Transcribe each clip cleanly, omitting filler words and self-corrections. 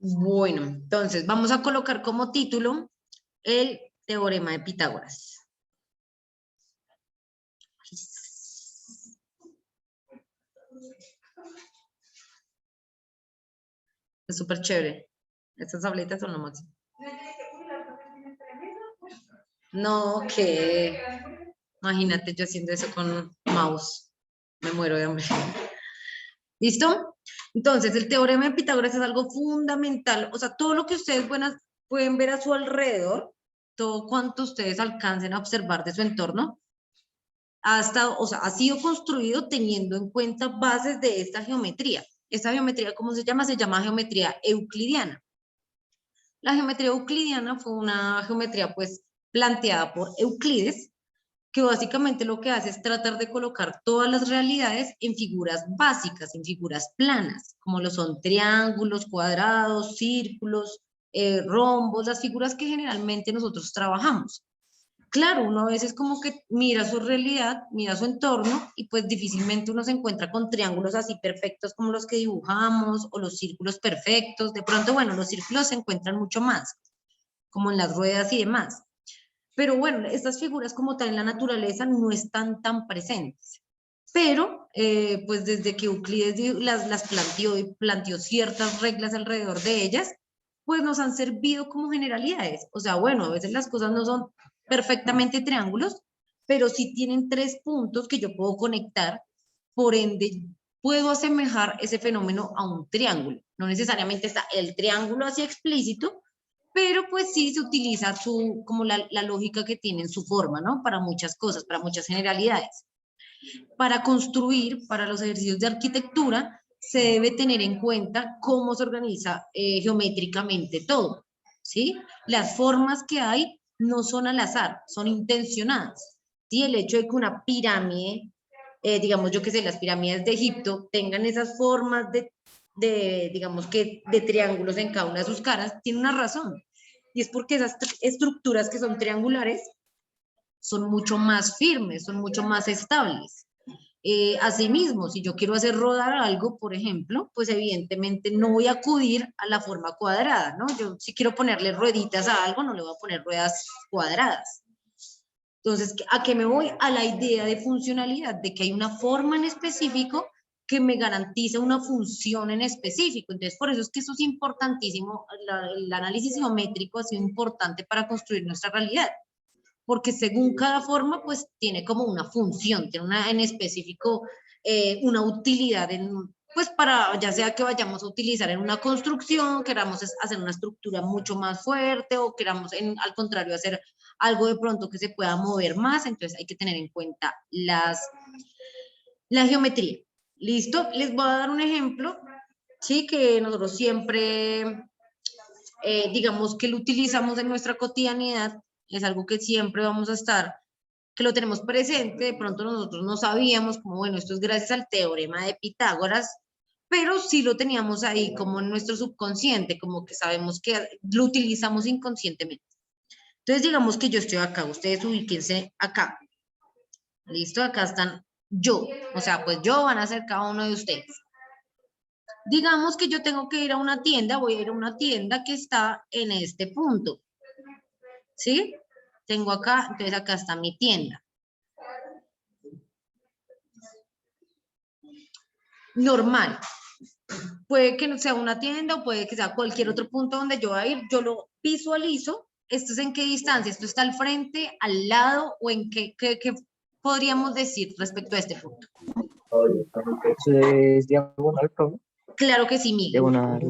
Bueno, entonces vamos a colocar como título el teorema de Pitágoras. Es súper chévere. Estas tabletas son lo máximo. No, que imagínate yo haciendo eso con mouse. Me muero de hambre. ¿Listo? Entonces, el teorema de Pitágoras es algo fundamental. O sea, todo lo que ustedes pueden ver a su alrededor, todo cuanto ustedes alcancen a observar de su entorno, ha sido construido teniendo en cuenta bases de esta geometría. Esta geometría, ¿cómo se llama? Se llama geometría euclidiana. La geometría euclidiana fue una geometría pues planteada por Euclides, que básicamente lo que hace es tratar de colocar todas las realidades en figuras básicas, en figuras planas, como lo son triángulos, cuadrados, círculos, rombos, las figuras que generalmente nosotros trabajamos. Claro, uno a veces como que mira su realidad, mira su entorno y pues difícilmente uno se encuentra con triángulos así perfectos como los que dibujamos o los círculos perfectos. De pronto, bueno, los círculos se encuentran mucho más, como en las ruedas y demás. Pero bueno, estas figuras como tal en la naturaleza no están tan presentes. Pero, pues desde que Euclides las planteó y planteó ciertas reglas alrededor de ellas, pues nos han servido como generalidades. O sea, bueno, a veces las cosas no son perfectamente triángulos, pero sí tienen tres puntos que yo puedo conectar, por ende, puedo asemejar ese fenómeno a un triángulo. No necesariamente está el triángulo así explícito, pero pues sí se utiliza como la lógica que tiene en su forma, ¿no? Para muchas cosas, para muchas generalidades. Para construir, para los ejercicios de arquitectura, se debe tener en cuenta cómo se organiza geométricamente todo, ¿sí? Las formas que hay no son al azar, son intencionadas, ¿sí? El hecho de que una pirámide, digamos yo que sé, las pirámides de Egipto tengan esas formas digamos que de triángulos en cada una de sus caras, tiene una razón. Y es porque esas estructuras que son triangulares son mucho más firmes, son mucho más estables. Asimismo, si yo quiero hacer rodar algo, por ejemplo, pues evidentemente no voy a acudir a la forma cuadrada, ¿no? Yo si quiero ponerle rueditas a algo, no le voy a poner ruedas cuadradas. Entonces, ¿a qué me voy? A la idea de funcionalidad, de que hay una forma en específico que me garantiza una función en específico. Entonces, por eso es que eso es importantísimo, el análisis geométrico ha sido importante para construir nuestra realidad, porque según cada forma, pues tiene como una función, tiene una en específico, una utilidad pues para ya sea que vayamos a utilizar en una construcción, queramos hacer una estructura mucho más fuerte o queramos al contrario hacer algo de pronto que se pueda mover más, entonces hay que tener en cuenta la geometría. ¿Listo? Les voy a dar un ejemplo, sí, que nosotros siempre, digamos que lo utilizamos en nuestra cotidianidad, es algo que siempre vamos a estar, que lo tenemos presente, de pronto nosotros no sabíamos, como bueno, esto es gracias al teorema de Pitágoras, pero sí lo teníamos ahí como en nuestro subconsciente, como que sabemos que lo utilizamos inconscientemente. Entonces, digamos que yo estoy acá, ustedes ubíquense acá. ¿Listo? Acá están yo, o sea, pues yo van a ser cada uno de ustedes. Digamos que yo tengo que ir a una tienda, voy a ir a una tienda que está en este punto. ¿Sí? Tengo acá, entonces acá está mi tienda. Normal. Puede que no sea una tienda o puede que sea cualquier otro punto donde yo voy a ir, yo lo visualizo. ¿Esto es en qué distancia? ¿Esto está al frente, al lado o en qué podríamos decir respecto a este punto? Es diagonal, ¿no? Claro que sí, Miguel. Diagonal.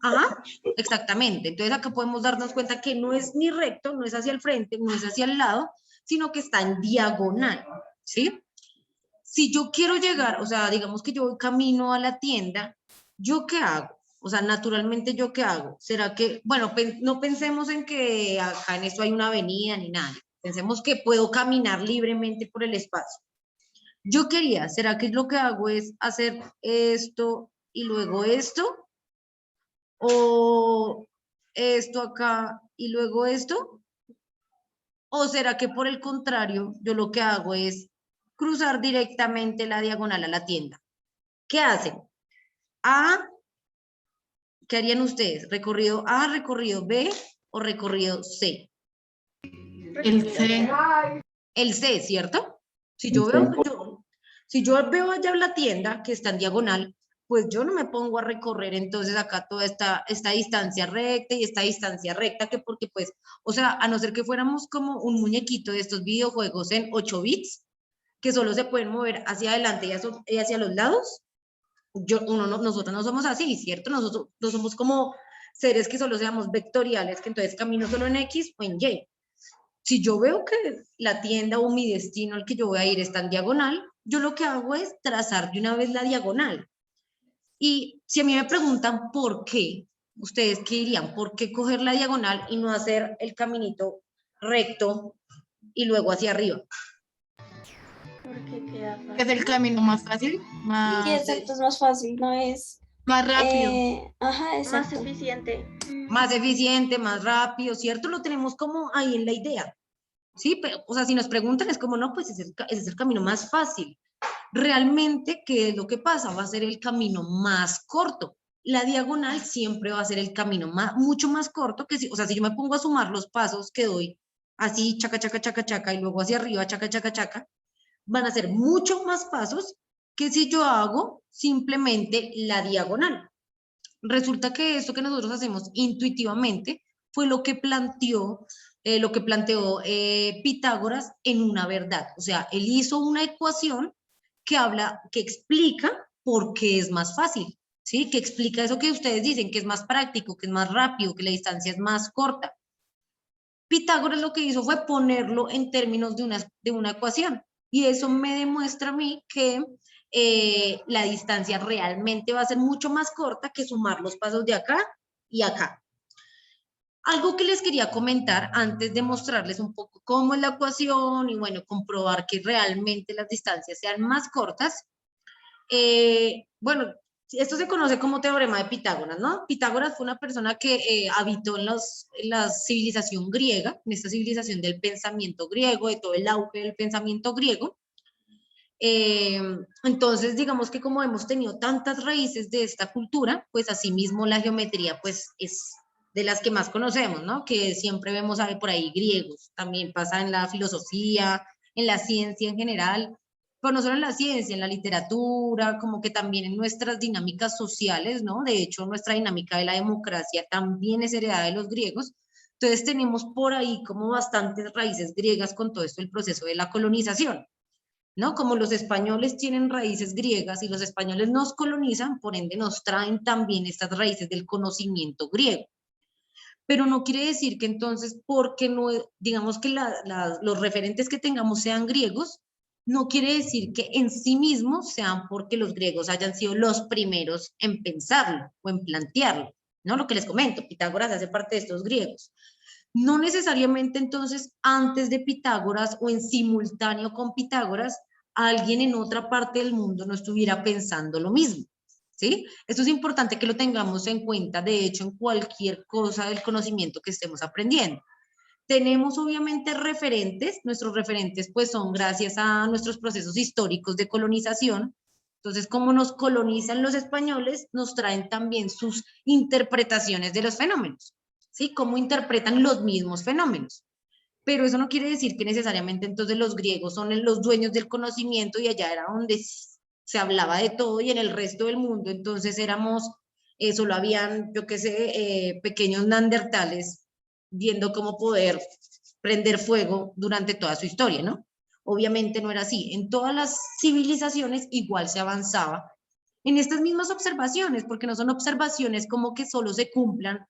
Ajá, exactamente. Entonces acá podemos darnos cuenta que no es ni recto, no es hacia el frente, no es hacia el lado, sino que está en diagonal, ¿sí? Si yo quiero llegar, o sea, digamos que yo voy camino a la tienda, ¿yo qué hago? O sea, naturalmente, ¿yo qué hago? ¿Será que, bueno, no pensemos en que acá en esto hay una avenida ni nada, pensemos que puedo caminar libremente por el espacio. Yo quería, ¿será que lo que hago es hacer esto y luego esto? ¿O esto acá y luego esto? ¿O será que por el contrario, yo lo que hago es cruzar directamente la diagonal a la tienda? ¿Qué hacen? A, ¿Qué harían ustedes? ¿Recorrido A, recorrido B o recorrido C? El C. El C, ¿cierto? Si El yo veo, C. si yo veo allá la tienda que está en diagonal, pues yo no me pongo a recorrer entonces acá toda esta distancia recta y esta distancia recta, que porque pues, o sea, a no ser que fuéramos como un muñequito de estos videojuegos en 8 bits, que solo se pueden mover hacia adelante y hacia los lados, nosotros no somos así, ¿cierto? Nosotros no somos como seres que solo seamos vectoriales, que entonces camino solo en X o en Y. Si yo veo que la tienda o mi destino al que yo voy a ir está en diagonal, yo lo que hago es trazar de una vez la diagonal. Y si a mí me preguntan por qué, ¿ustedes qué dirían? ¿Por qué coger la diagonal y no hacer el caminito recto y luego hacia arriba? Porque queda fácil. Es el camino más fácil, Sí, exacto, es más fácil, no es... más rápido. Ajá, Más exacto. eficiente. Más eficiente, más rápido, ¿cierto? Lo tenemos como ahí en la idea. Sí, pero, o sea, si nos preguntan es como, no, pues ese es el camino más fácil. Realmente, ¿qué es lo que pasa? Va a ser el camino más corto. La diagonal siempre va a ser el camino mucho más corto que si, o sea, si yo me pongo a sumar los pasos que doy, así, chaca, chaca, chaca, chaca, y luego hacia arriba, chaca, chaca, chaca, van a ser mucho más pasos que si yo hago simplemente la diagonal. Resulta que esto que nosotros hacemos intuitivamente fue lo que planteó Pitágoras en una verdad. O sea, él hizo una ecuación que explica por qué es más fácil, ¿sí? Que explica eso que ustedes dicen, que es más práctico, que es más rápido, que la distancia es más corta. Pitágoras lo que hizo fue ponerlo en términos de una ecuación. Y eso me demuestra a mí que la distancia realmente va a ser mucho más corta que sumar los pasos de acá y acá. Algo que les quería comentar antes de mostrarles un poco cómo es la ecuación y bueno, comprobar que realmente las distancias sean más cortas. Bueno, esto se conoce como teorema de Pitágoras, ¿no? Pitágoras fue una persona que habitó en la civilización griega, en esta civilización del pensamiento griego, de todo el auge del pensamiento griego. Entonces, digamos que como hemos tenido tantas raíces de esta cultura, pues asimismo la geometría pues es de las que más conocemos, ¿no? Que siempre vemos por ahí griegos, también pasa en la filosofía, en la ciencia en general, pero no solo en la ciencia, en la literatura, como que también en nuestras dinámicas sociales, ¿no? De hecho, nuestra dinámica de la democracia también es heredada de los griegos. Entonces tenemos por ahí como bastantes raíces griegas con todo esto el proceso de la colonización, ¿no? Como los españoles tienen raíces griegas y los españoles nos colonizan, por ende nos traen también estas raíces del conocimiento griego. Pero no quiere decir que entonces, porque no, digamos que los referentes que tengamos sean griegos, no quiere decir que en sí mismos sean porque los griegos hayan sido los primeros en pensarlo o en plantearlo, ¿no? Lo que les comento, Pitágoras hace parte de estos griegos. No necesariamente entonces antes de Pitágoras o en simultáneo con Pitágoras, alguien en otra parte del mundo no estuviera pensando lo mismo, ¿sí? Esto es importante que lo tengamos en cuenta, de hecho, en cualquier cosa del conocimiento que estemos aprendiendo. Tenemos obviamente referentes, nuestros referentes pues son gracias a nuestros procesos históricos de colonización. Entonces, como nos colonizan los españoles, nos traen también sus interpretaciones de los fenómenos, ¿sí? Cómo interpretan los mismos fenómenos. Pero eso no quiere decir que necesariamente entonces los griegos son los dueños del conocimiento y allá era donde se hablaba de todo y en el resto del mundo entonces solo habían, yo qué sé, pequeños neandertales viendo cómo poder prender fuego durante toda su historia, ¿no? Obviamente no era así. En todas las civilizaciones igual se avanzaba en estas mismas observaciones, porque no son observaciones como que solo se cumplan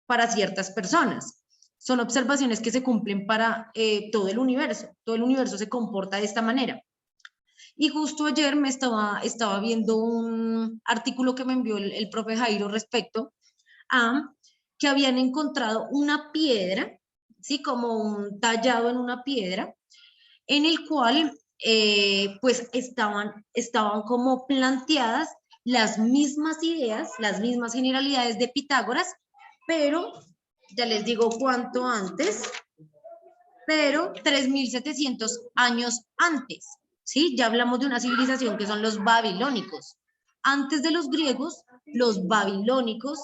para ciertas personas. Son observaciones que se cumplen para todo el universo. Todo el universo se comporta de esta manera. Y justo ayer estaba viendo un artículo que me envió el profe Jairo respecto a que habían encontrado una piedra, ¿sí? Como un tallado en una piedra, en el cual pues estaban como planteadas las mismas ideas, las mismas generalidades de Pitágoras, pero ya les digo cuánto antes, pero 3700 años antes, ¿sí? Ya hablamos de una civilización que son los babilónicos. Antes de los griegos, los babilónicos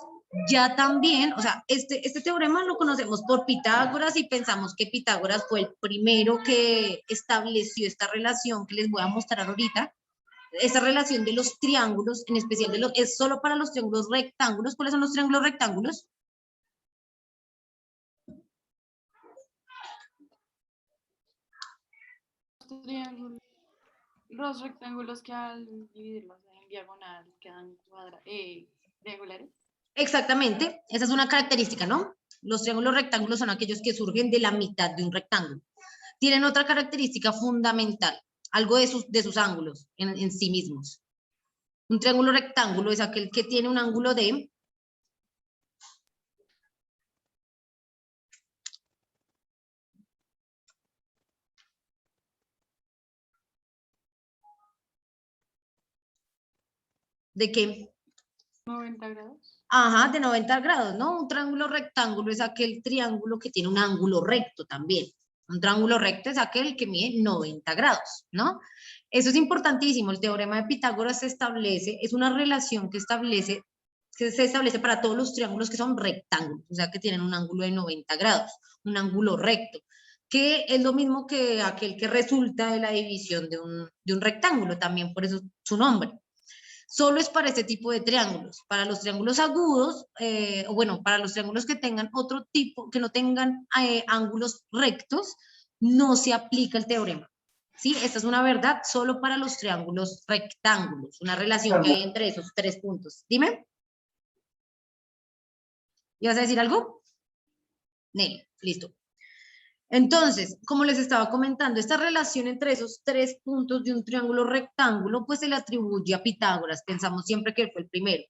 Ya también, o sea, este teorema lo conocemos por Pitágoras y pensamos que Pitágoras fue el primero que estableció esta relación que les voy a mostrar ahorita. Esa relación de los triángulos, en especial es solo para los triángulos rectángulos. ¿Cuáles son los triángulos rectángulos? Los rectángulos que al dividirlos en diagonal quedan triangulares. Exactamente, esa es una característica, ¿no? Los triángulos rectángulos son aquellos que surgen de la mitad de un rectángulo. Tienen otra característica fundamental, algo de sus ángulos en sí mismos. Un triángulo rectángulo es aquel que tiene un ángulo de ¿de qué? 90 grados. Ajá, de 90 grados, ¿no? Un triángulo rectángulo es aquel triángulo que tiene un ángulo recto también. Un triángulo recto es aquel que mide 90 grados, ¿no? Eso es importantísimo. El teorema de Pitágoras se establece, es una relación que se establece para todos los triángulos que son rectángulos, o sea, que tienen un ángulo de 90 grados, un ángulo recto, que es lo mismo que aquel que resulta de la división de un rectángulo, también por eso su nombre. Solo es para este tipo de triángulos. Para los triángulos agudos, o bueno, para los triángulos que tengan otro tipo, que no tengan ángulos rectos, no se aplica el teorema. ¿Sí? Esta es una verdad solo para los triángulos rectángulos, una relación que hay entre esos tres puntos. Dime. ¿Ibas a decir algo? Nelly, listo. Entonces, como les estaba comentando, esta relación entre esos tres puntos de un triángulo rectángulo, pues se le atribuye a Pitágoras, pensamos siempre que él fue el primero.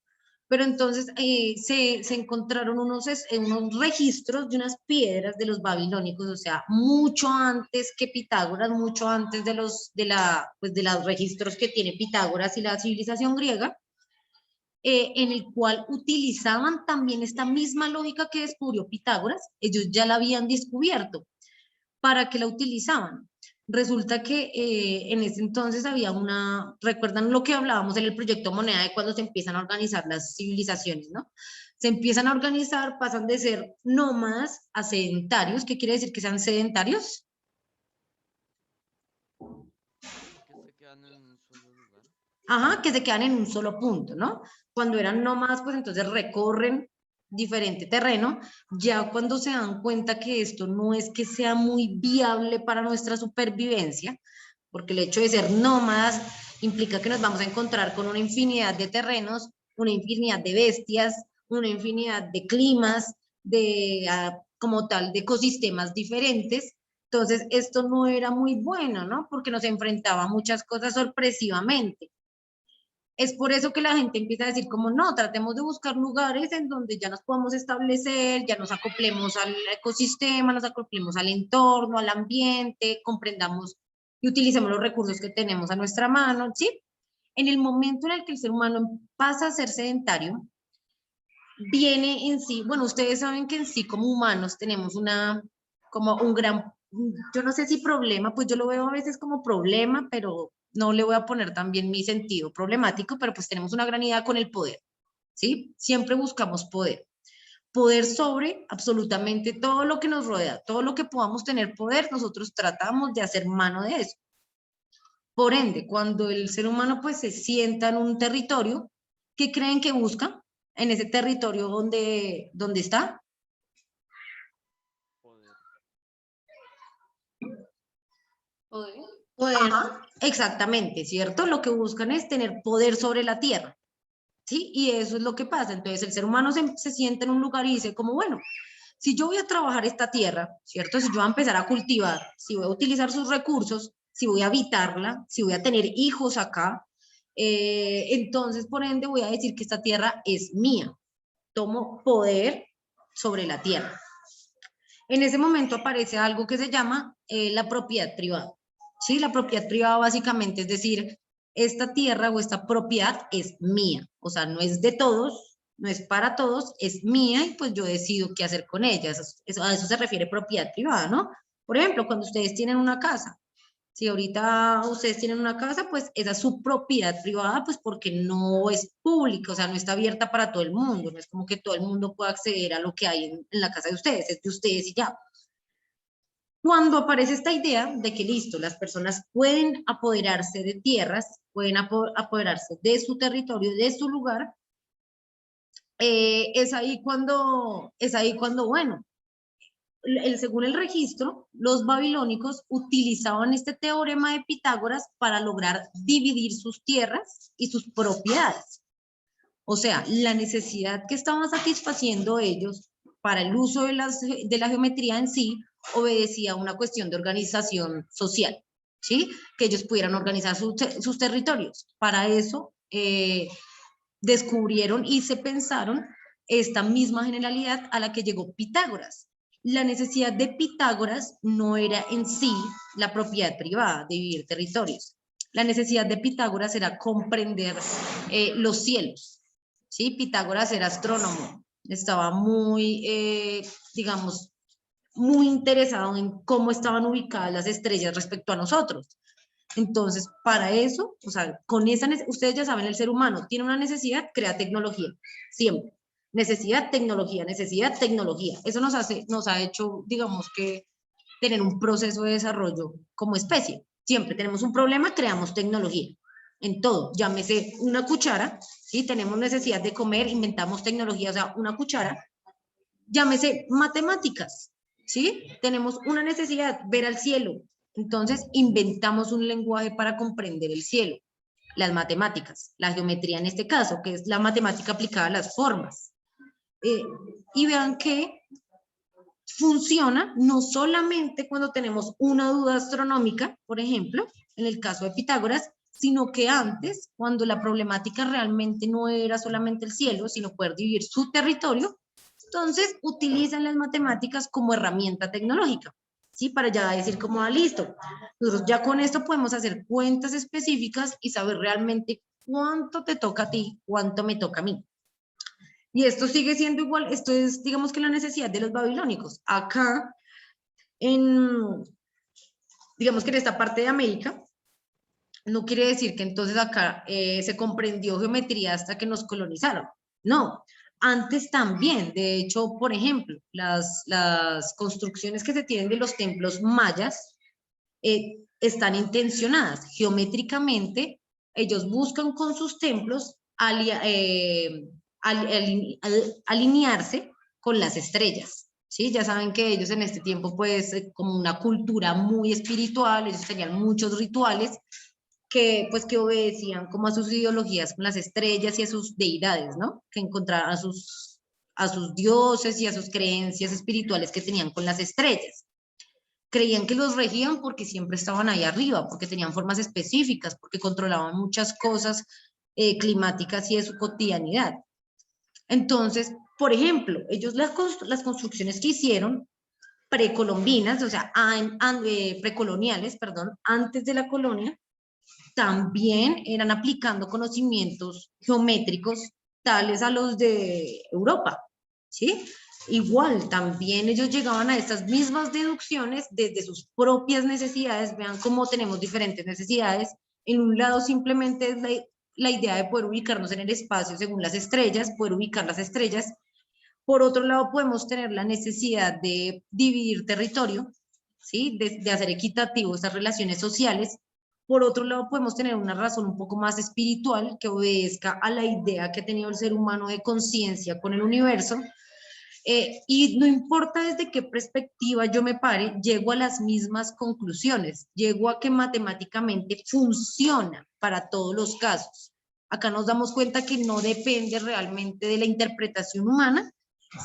Pero entonces se encontraron unos registros de unas piedras de los babilónicos, o sea, mucho antes que Pitágoras, mucho antes de los registros que tiene Pitágoras y la civilización griega, en el cual utilizaban también esta misma lógica que descubrió Pitágoras, ellos ya la habían descubierto. ¿Para qué la utilizaban? Resulta que en ese entonces había ¿recuerdan lo que hablábamos en el proyecto Moneda de cuando se empiezan a organizar las civilizaciones, ¿no? Se empiezan a organizar, pasan de ser nómadas a sedentarios. ¿Qué quiere decir que sean sedentarios? Que se quedan en un solo lugar. Ajá, que se quedan en un solo punto, ¿no? Cuando eran nómadas, pues entonces recorren diferente terreno. Ya cuando se dan cuenta que esto no es que sea muy viable para nuestra supervivencia, porque el hecho de ser nómadas implica que nos vamos a encontrar con una infinidad de terrenos, una infinidad de bestias, una infinidad de climas, como tal, de ecosistemas diferentes. Entonces, esto no era muy bueno, ¿no? Porque nos enfrentaba a muchas cosas sorpresivamente. Es por eso que la gente empieza a decir como no, tratemos de buscar lugares en donde ya nos podamos establecer, ya nos acoplemos al ecosistema, nos acoplemos al entorno, al ambiente, comprendamos y utilicemos los recursos que tenemos a nuestra mano, ¿sí? En el momento en el que el ser humano pasa a ser sedentario, viene en sí, bueno, ustedes saben que en sí como humanos tenemos como un gran, yo no sé si problema, pues yo lo veo a veces como problema, pero no le voy a poner también mi sentido problemático, pero pues tenemos una gran idea con el poder, ¿sí? Siempre buscamos poder. Poder sobre absolutamente todo lo que nos rodea, todo lo que podamos tener poder, nosotros tratamos de hacer mano de eso. Por ende, cuando el ser humano pues se sienta en un territorio, ¿qué creen que busca en ese territorio donde está? Poder. Poder. Ajá, exactamente, ¿cierto? Lo que buscan es tener poder sobre la tierra, ¿sí? Y eso es lo que pasa. Entonces el ser humano se sienta en un lugar y dice como, bueno, si yo voy a trabajar esta tierra, ¿cierto? Si yo voy a empezar a cultivar, si voy a utilizar sus recursos, si voy a habitarla, si voy a tener hijos acá, entonces por ende voy a decir que esta tierra es mía. Tomo poder sobre la tierra. En ese momento aparece algo que se llama la propiedad privada. ¿Sí? La propiedad privada básicamente es decir, esta tierra o esta propiedad es mía, o sea, no es de todos, no es para todos, es mía y pues yo decido qué hacer con ella. A eso se refiere propiedad privada, ¿no? Por ejemplo, cuando ustedes tienen una casa, Si ahorita ustedes tienen una casa, pues esa es su propiedad privada, pues porque no es pública, o sea, no está abierta para todo el mundo, no es como que todo el mundo pueda acceder a lo que hay en la casa de ustedes, es de ustedes y ya. Cuando aparece esta idea de que listo, las personas pueden apoderarse de tierras, pueden apoderarse de su territorio, de su lugar, es ahí cuando, bueno, según el registro, los babilónicos utilizaban este teorema de Pitágoras para lograr dividir sus tierras y sus propiedades. O sea, la necesidad que estaban satisfaciendo ellos para el uso de la geometría en sí obedecía a una cuestión de organización social, ¿sí? Que ellos pudieran organizar sus territorios. Para eso descubrieron y se pensaron esta misma generalidad a la que llegó Pitágoras. La necesidad de Pitágoras no era en sí la propiedad privada de dividir territorios. La necesidad de Pitágoras era comprender los cielos. ¿Sí? Pitágoras era astrónomo, estaba muy, digamos, muy interesado en cómo estaban ubicadas las estrellas respecto a nosotros. Entonces, para eso, o sea, con esa, ustedes ya saben, el ser humano tiene una necesidad, crea tecnología, siempre. Necesidad, tecnología, necesidad, tecnología. Eso nos ha hecho, digamos que, tener un proceso de desarrollo como especie. Siempre tenemos un problema, creamos tecnología. En todo, llámese una cuchara, ¿sí? Tenemos necesidad de comer, inventamos tecnología, o sea, una cuchara. Llámese matemáticas, ¿sí? Tenemos una necesidad, ver al cielo. Entonces, inventamos un lenguaje para comprender el cielo. Las matemáticas, la geometría en este caso, que es la matemática aplicada a las formas. Y vean que funciona no solamente cuando tenemos una duda astronómica, por ejemplo, en el caso de Pitágoras, sino que antes, cuando la problemática realmente no era solamente el cielo, sino poder dividir su territorio, entonces utilizan las matemáticas como herramienta tecnológica, ¿sí? Para ya decir como, listo, nosotros ya con esto podemos hacer cuentas específicas y saber realmente cuánto te toca a ti, cuánto me toca a mí. Y esto sigue siendo igual, esto es, digamos que la necesidad de los babilónicos. Acá, digamos que en esta parte de América, no quiere decir que entonces acá se comprendió geometría hasta que nos colonizaron. No, antes también. De hecho, por ejemplo, las construcciones que se tienen de los templos mayas están intencionadas. Geométricamente, ellos buscan con sus templos alinearse con las estrellas. ¿Sí? Ya saben que ellos en este tiempo, pues, como una cultura muy espiritual, ellos tenían muchos rituales que, pues, que obedecían como a sus ideologías con las estrellas y a sus deidades, ¿no? Que encontraban a sus dioses y a sus creencias espirituales que tenían con las estrellas. Creían que los regían porque siempre estaban ahí arriba, porque tenían formas específicas, porque controlaban muchas cosas climáticas y de su cotidianidad. Entonces, por ejemplo, ellos las construcciones que hicieron precolombinas, o sea, precoloniales, perdón, antes de la colonia, también eran aplicando conocimientos geométricos tales a los de Europa, ¿sí? Igual, también ellos llegaban a estas mismas deducciones desde sus propias necesidades. Vean cómo tenemos diferentes necesidades. En un lado simplemente es la idea de poder ubicarnos en el espacio según las estrellas, poder ubicar las estrellas. Por otro lado, podemos tener la necesidad de dividir territorio, ¿sí? De hacer equitativo estas relaciones sociales. Por otro lado, podemos tener una razón un poco más espiritual que obedezca a la idea que ha tenido el ser humano de conciencia con el universo. Y no importa desde qué perspectiva yo me pare, llego a las mismas conclusiones, llego a que matemáticamente funciona para todos los casos. Acá nos damos cuenta que no depende realmente de la interpretación humana,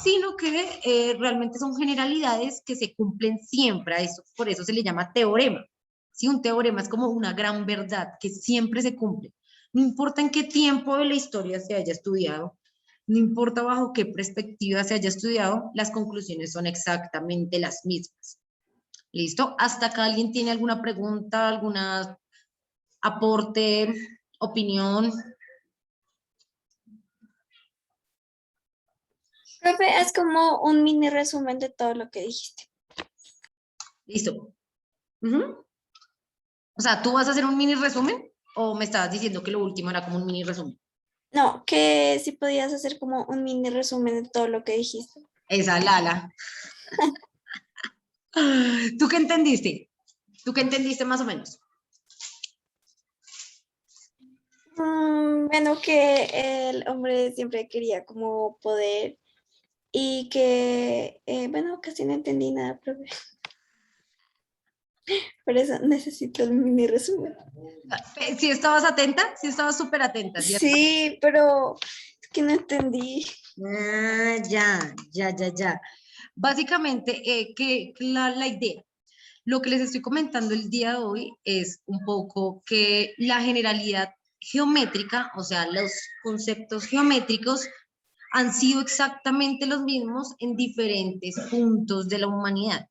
sino que realmente son generalidades que se cumplen siempre. A eso, por eso se le llama teorema. ¿Sí? Un teorema es como una gran verdad que siempre se cumple. No importa en qué tiempo de la historia se haya estudiado, no importa bajo qué perspectiva se haya estudiado, las conclusiones son exactamente las mismas. ¿Listo? ¿Hasta acá alguien tiene alguna pregunta, alguna aporte, opinión? Profe, es como un mini resumen de todo lo que dijiste. Listo. Ujú. O sea, ¿tú vas a hacer un mini resumen o me estabas diciendo que lo último era como un mini resumen? No, que si podías hacer como un mini resumen de todo lo que dijiste. Esa Lala. ¿Tú qué entendiste? ¿Tú qué entendiste más o menos? Bueno, que el hombre siempre quería como poder y que, bueno, casi no entendí nada, profe. Por eso necesito el mini resumen. ¿Sí estabas atenta? Sí estabas súper atenta, ¿cierto? Sí, pero es que no entendí. Ah, ya. Básicamente, que la idea, lo que les estoy comentando el día de hoy es un poco que la generalidad geométrica, o sea, los conceptos geométricos han sido exactamente los mismos en diferentes puntos de la humanidad.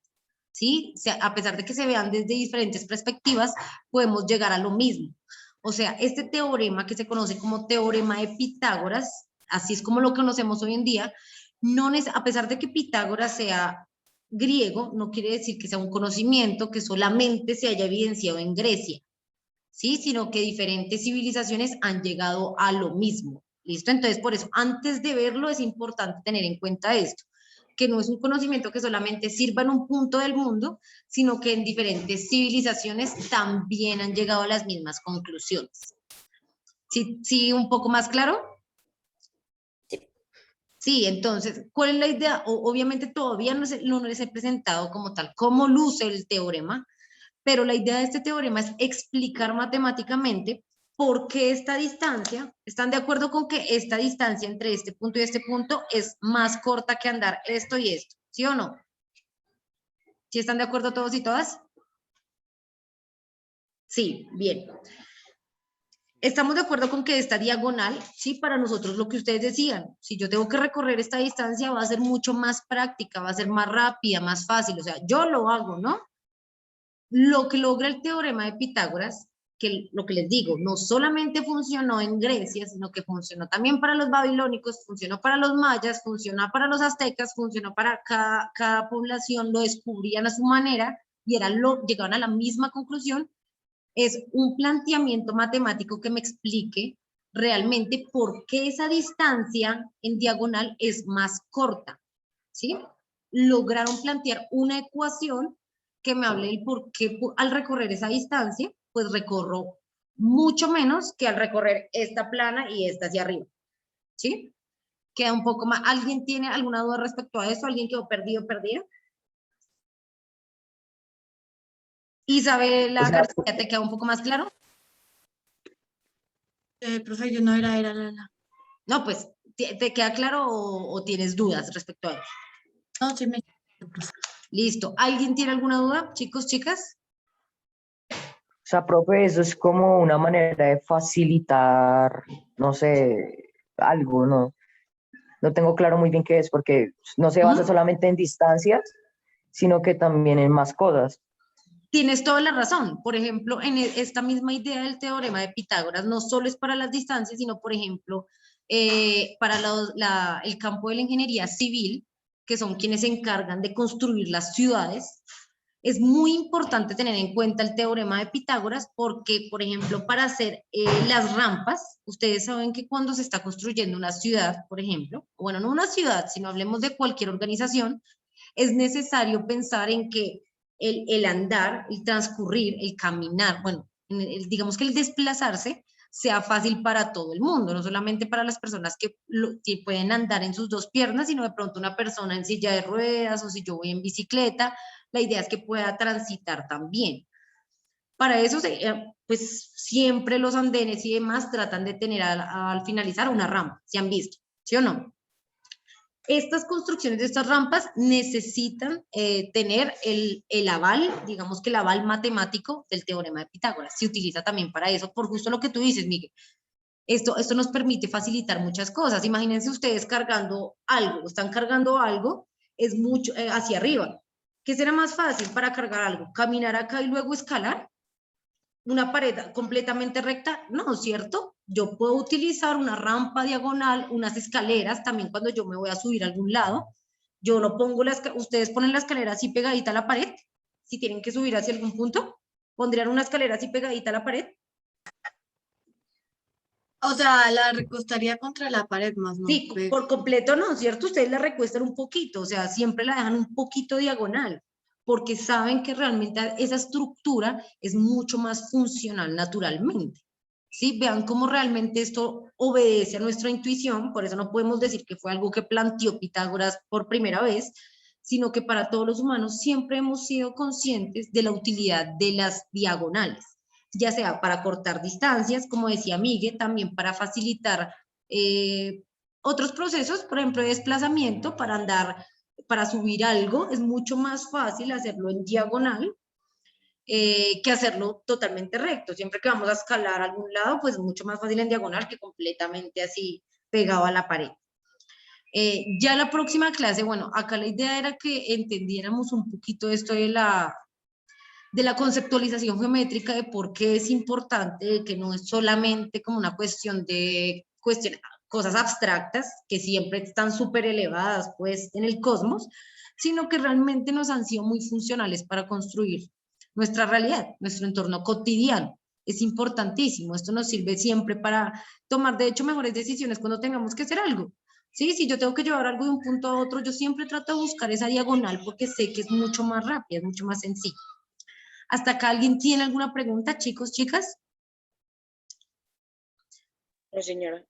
¿Sí? O sea, a pesar de que se vean desde diferentes perspectivas, podemos llegar a lo mismo. O sea, este teorema que se conoce como teorema de Pitágoras, así es como lo conocemos hoy en día, no a pesar de que Pitágoras sea griego, no quiere decir que sea un conocimiento que solamente se haya evidenciado en Grecia, ¿sí? Sino que diferentes civilizaciones han llegado a lo mismo. ¿Listo? Entonces, por eso, antes de verlo, es importante tener en cuenta esto, que no es un conocimiento que solamente sirva en un punto del mundo, sino que en diferentes civilizaciones también han llegado a las mismas conclusiones. ¿Sí, sí un poco más claro? Sí, entonces, ¿cuál es la idea? Obviamente todavía no les he presentado como tal cómo luce el teorema, pero la idea de este teorema es explicar matemáticamente por qué esta distancia, ¿están de acuerdo con que esta distancia entre este punto y este punto es más corta que andar esto y esto? ¿Sí o no? ¿Sí están de acuerdo todos y todas? Sí, bien. Estamos de acuerdo con que esta diagonal, sí, para nosotros lo que ustedes decían, si yo tengo que recorrer esta distancia va a ser mucho más práctica, va a ser más rápida, más fácil, o sea, yo lo hago, ¿no? Lo que logra el teorema de Pitágoras, que lo que les digo, no solamente funcionó en Grecia, sino que funcionó también para los babilónicos, funcionó para los mayas, funcionó para los aztecas, funcionó para cada población, lo descubrían a su manera y llegaban a la misma conclusión, es un planteamiento matemático que me explique realmente por qué esa distancia en diagonal es más corta, ¿sí? Lograron plantear una ecuación que me hable del por qué al recorrer esa distancia, pues recorro mucho menos que al recorrer esta plana y esta hacia arriba, ¿sí? Queda un poco más. ¿Alguien tiene alguna duda respecto a eso? ¿Alguien quedó perdido, perdida? O Isabela sea, García, ¿te queda un poco más claro? Profe, yo no era la. No, pues, ¿te queda claro o tienes dudas respecto a eso? No, sí me. Listo. ¿Alguien tiene alguna duda, chicos, chicas? profe, eso es como una manera de facilitar, no sé, algo, ¿no? No tengo claro muy bien qué es, porque no se basa solamente en distancias, sino que también en más cosas. Tienes toda la razón. Por ejemplo, en esta misma idea del teorema de Pitágoras, no solo es para las distancias, sino, por ejemplo, para el campo de la ingeniería civil, que son quienes se encargan de construir las ciudades. Es muy importante tener en cuenta el teorema de Pitágoras porque, por ejemplo, para hacer las rampas, ustedes saben que cuando se está construyendo una ciudad, por ejemplo, bueno, no una ciudad, sino hablemos de cualquier organización, es necesario pensar en que el andar, el transcurrir, el caminar, bueno, digamos que el desplazarse sea fácil para todo el mundo, no solamente para las personas que pueden andar en sus dos piernas, sino de pronto una persona en silla de ruedas o si yo voy en bicicleta, la idea es que pueda transitar también. Para eso, pues siempre los andenes y demás tratan de tener al finalizar una rampa, ¿se han visto? ¿Sí o no? Estas construcciones de estas rampas necesitan tener el aval, digamos que el aval matemático del teorema de Pitágoras. Se utiliza también para eso, por justo lo que tú dices, Miguel. Esto nos permite facilitar muchas cosas. Imagínense ustedes cargando algo, están cargando algo, es mucho hacia arriba. ¿Qué será más fácil para cargar algo? ¿Caminar acá y luego escalar? ¿Una pared completamente recta? No, ¿cierto? Yo puedo utilizar una rampa diagonal, unas escaleras, también cuando yo me voy a subir a algún lado. Yo no pongo ustedes ponen la escalera así pegadita a la pared, si tienen que subir hacia algún punto. ¿Pondrían una escalera así pegadita a la pared? O sea, la recostaría contra la pared más, ¿no? Sí, por completo no, ¿cierto? Ustedes la recuestan un poquito, o sea, siempre la dejan un poquito diagonal, porque saben que realmente esa estructura es mucho más funcional naturalmente. ¿Sí? Vean cómo realmente esto obedece a nuestra intuición, por eso no podemos decir que fue algo que planteó Pitágoras por primera vez, sino que para todos los humanos siempre hemos sido conscientes de la utilidad de las diagonales, ya sea para cortar distancias, como decía Miguel, también para facilitar otros procesos, por ejemplo, de desplazamiento, para andar, para subir algo, es mucho más fácil hacerlo en diagonal que hacerlo totalmente recto. Siempre que vamos a escalar a algún lado, pues es mucho más fácil en diagonal que completamente así pegado a la pared. Ya la próxima clase, bueno, acá la idea era que entendiéramos un poquito esto de la conceptualización geométrica, de por qué es importante, que no es solamente como una cuestión de cosas abstractas, que siempre están súper elevadas pues en el cosmos, sino que realmente nos han sido muy funcionales para construir nuestra realidad, nuestro entorno cotidiano. Es importantísimo, esto nos sirve siempre para tomar, de hecho, mejores decisiones cuando tengamos que hacer algo. Sí, si yo tengo que llevar algo de un punto a otro, yo siempre trato de buscar esa diagonal porque sé que es mucho más rápida, es mucho más sencillo. ¿Hasta acá alguien tiene alguna pregunta, chicos, chicas? No, señora.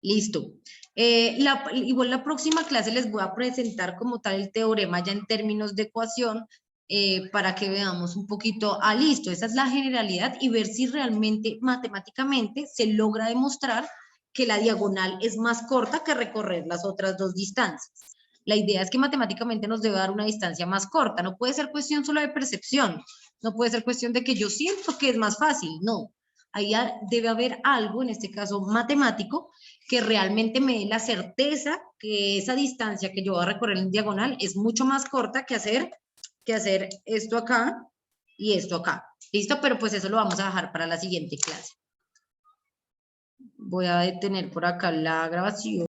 Listo. Igual la próxima clase les voy a presentar como tal el teorema ya en términos de ecuación para que veamos un poquito, listo, esa es la generalidad y ver si realmente matemáticamente se logra demostrar que la diagonal es más corta que recorrer las otras dos distancias. La idea es que matemáticamente nos debe dar una distancia más corta, no puede ser cuestión solo de percepción, no puede ser cuestión de que yo siento que es más fácil, no. Ahí debe haber algo, en este caso matemático, que realmente me dé la certeza que esa distancia que yo voy a recorrer en diagonal es mucho más corta que hacer esto acá y esto acá. ¿Listo? Pero pues eso lo vamos a dejar para la siguiente clase. Voy a detener por acá la grabación.